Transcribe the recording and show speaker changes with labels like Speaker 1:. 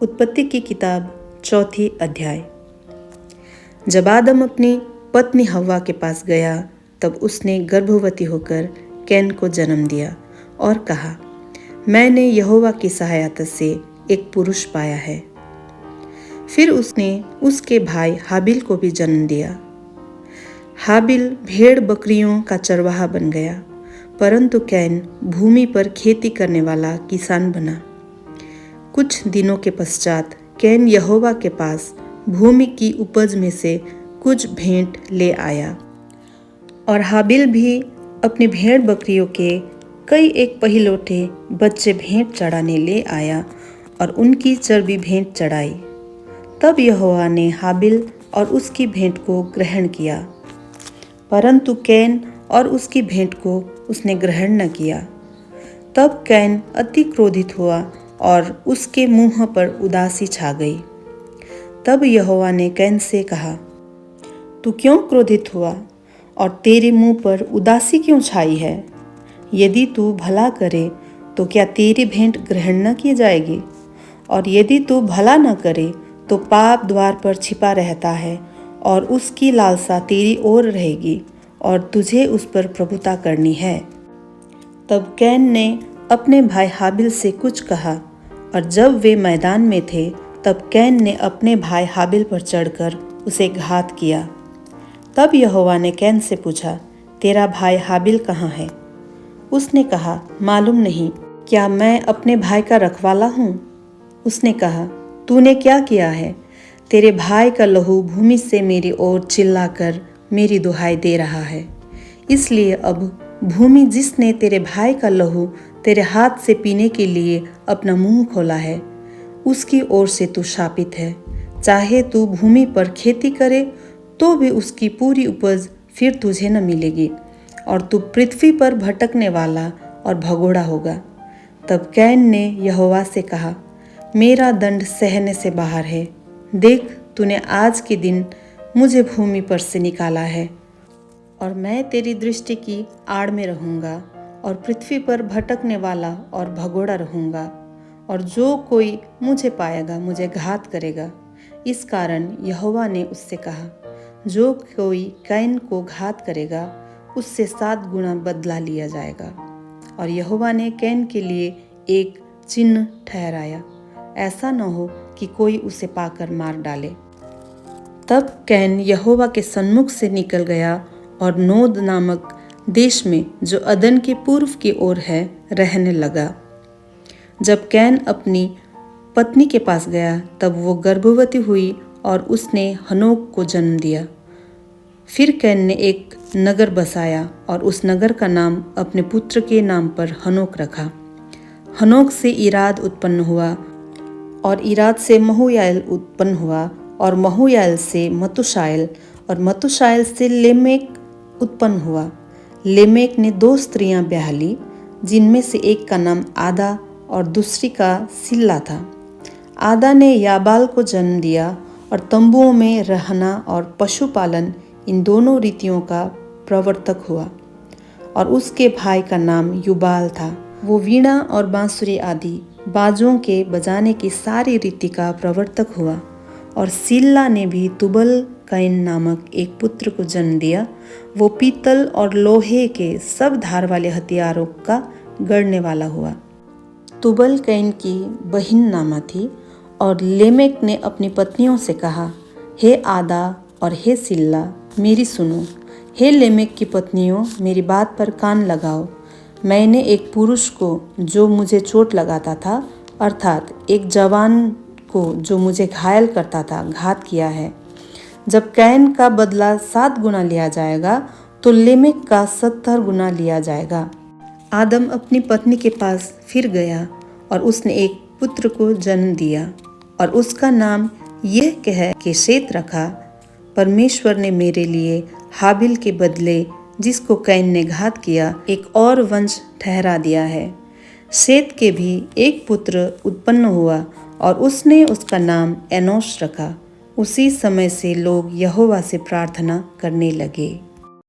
Speaker 1: उत्पत्ति की किताब 4 अध्याय। जब आदम अपनी पत्नी हव्वा के पास गया तब उसने गर्भवती होकर कैन को जन्म दिया और कहा, मैंने यहोवा की सहायता से एक पुरुष पाया है। फिर उसने उसके भाई हाबिल को भी जन्म दिया। हाबिल भेड़ बकरियों का चरवाहा बन गया, परंतु कैन भूमि पर खेती करने वाला किसान बना। कुछ दिनों के पश्चात कैन यहोवा के पास भूमि की उपज में से कुछ भेंट ले आया और हाबिल भी अपनी भेड़ बकरियों के कई एक पहिलौठे बच्चे भेंट चढ़ाने ले आया और उनकी चर्बी भेंट चढ़ाई। तब यहोवा ने हाबिल और उसकी भेंट को ग्रहण किया, परंतु कैन और उसकी भेंट को उसने ग्रहण न किया। तब कैन अति क्रोधित हुआ और उसके मुंह पर उदासी छा गई। तब यहोवा ने कैन से कहा, तू क्यों क्रोधित हुआ और तेरे मुंह पर उदासी क्यों छाई है? यदि तू भला करे तो क्या तेरी भेंट ग्रहण न की जाएगी? और यदि तू भला न करे तो पाप द्वार पर छिपा रहता है और उसकी लालसा तेरी ओर रहेगी और तुझे उस पर प्रभुता करनी है। तब कैन ने अपने भाई हाबिल से कुछ कहा, और जब वे मैदान में थे तब कैन ने अपने भाई हाबिल पर चढ़कर उसे घात किया। तब यहोवा ने कैन से पूछा, तेरा भाई हाबिल कहाँ है? उसने कहा, मालूम नहीं, क्या मैं अपने भाई का रखवाला हूँ? उसने कहा, तूने क्या किया है? तेरे भाई का लहू भूमि से मेरी ओर चिल्लाकर मेरी दुहाई दे रहा है। इसलिए अब भूमि जिसने तेरे भाई का लहू तेरे हाथ से पीने के लिए अपना मुंह खोला है, उसकी ओर से तू शापित है। चाहे तू भूमि पर खेती करे तो भी उसकी पूरी उपज फिर तुझे न मिलेगी और तू पृथ्वी पर भटकने वाला और भगोड़ा होगा। तब कैन ने यहोवा से कहा, मेरा दंड सहने से बाहर है। देख, तूने आज के दिन मुझे भूमि पर से निकाला है और मैं तेरी दृष्टि की आड़ में रहूँगा और पृथ्वी पर भटकने वाला और भगोड़ा रहूँगा, और जो कोई मुझे पाएगा मुझे घात करेगा। इस कारण यहोवा ने उससे कहा, जो कोई कैन को घात करेगा उससे 7 गुना बदला लिया जाएगा। और यहोवा ने कैन के लिए एक चिन्ह ठहराया, ऐसा न हो कि कोई उसे पाकर मार डाले। तब कैन यहोवा के सन्मुख से निकल गया और नोद नामक देश में, जो अदन के पूर्व की ओर है, रहने लगा। जब कैन अपनी पत्नी के पास गया तब वो गर्भवती हुई और उसने हनोक को जन्म दिया। फिर कैन ने एक नगर बसाया और उस नगर का नाम अपने पुत्र के नाम पर हनोक रखा। हनोक से इराद उत्पन्न हुआ और इराद से महूयाल उत्पन्न हुआ और महूयाल से मतुशाएल और मतुशाएल से लेमेक उत्पन्न हुआ। लेमेक ने 2 स्त्रियां ब्याह ली, जिनमें से एक का नाम आदा और दूसरी का सिल्ला था। आदा ने याबाल को जन्म दिया और तंबुओं में रहना और पशुपालन इन दोनों रीतियों का प्रवर्तक हुआ। और उसके भाई का नाम युबाल था। वो वीणा और बांसुरी आदि बाजों के बजाने की सारी रीति का प्रवर्तक हुआ। और सिल्ला ने भी तुबल कैन नामक एक पुत्र को जन्म दिया। वो पीतल और लोहे के सब धार वाले हथियारों का गढ़ने वाला हुआ। तुबल कैन की बहिन नामा थी। और लेमेक ने अपनी पत्नियों से कहा, हे आदा और हे सिल्ला, मेरी सुनो। हे लेमेक की पत्नियों, मेरी बात पर कान लगाओ। मैंने एक पुरुष को जो मुझे चोट लगाता था, अर्थात एक जवान को जो मुझे घायल करता था, घात किया है। जब कैन का बदला 7 गुना लिया जाएगा तो लेमेक का 70 गुना लिया जाएगा। आदम अपनी पत्नी के पास फिर गया और उसने एक पुत्र को जन्म दिया और उसका नाम यह कह के शेत रखा, परमेश्वर ने मेरे लिए हाबिल के बदले जिसको कैन ने घात किया, एक और वंश ठहरा दिया है। शेत के भी एक पुत्र उत्पन्न हुआ और उसने उसका नाम एनोश रखा। उसी समय से लोग यहोवा से प्रार्थना करने लगे।